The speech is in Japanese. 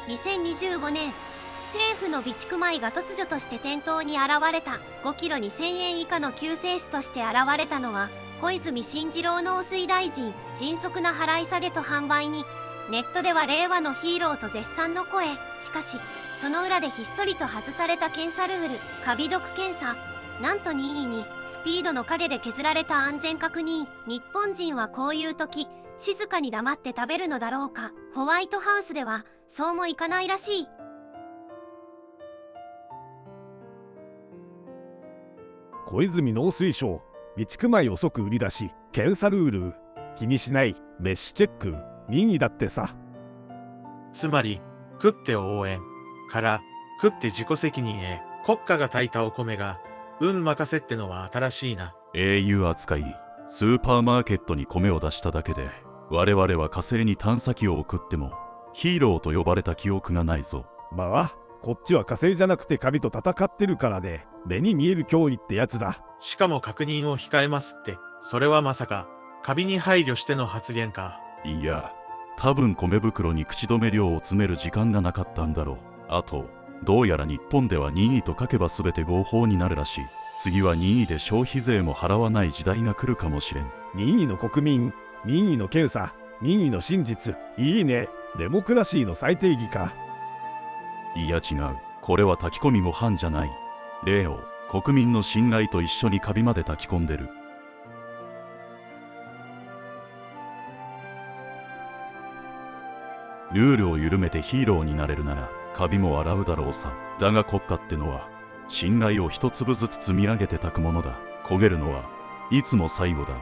2025年、政府の備蓄米が突如として店頭に現れた。5キロ2000円以下の救世主として現れたのは小泉進次郎農水大臣。迅速な払い下げと販売にネットでは令和のヒーローと絶賛の声。しかしその裏でひっそりと外された検査ルール、カビ毒検査。なんと任意にスピードの陰で削られた安全確認。日本人はこういう時静かに黙って食べるのだろうか。ホワイトハウスではそうもいかないらしい。小泉農水省、備蓄米を即売り出し、検査ルール、気にしない、メッシュチェック、任意だってさ。つまり、食って応援から食って自己責任へ。国家が炊いたお米が運任せってのは新しいな。英雄扱い。スーパーマーケットに米を出しただけで我々は火星に探査機を送ってもヒーローと呼ばれた記憶がないぞ。まあこっちは火星じゃなくてカビと戦ってるからで、目に見える脅威ってやつだ。しかも確認を控えますって、それはまさかカビに配慮しての発言か。いや、多分米袋に口止め料を詰める時間がなかったんだろう。あとどうやら日本では任意と書けば全て合法になるらしい。次は任意で消費税も払わない時代が来るかもしれん。任意の国民、任意の検査、任意の真実。いいね。デモクラシーの最定義か。いや違う。これは炊き込みご飯じゃない。例を国民の信頼と一緒にカビまで炊き込んでる。ルールを緩めてヒーローになれるならカビも洗うだろうさ。だが国家ってのは信頼を一粒ずつ積み上げて炊くものだ。焦げるのはいつも最後だ。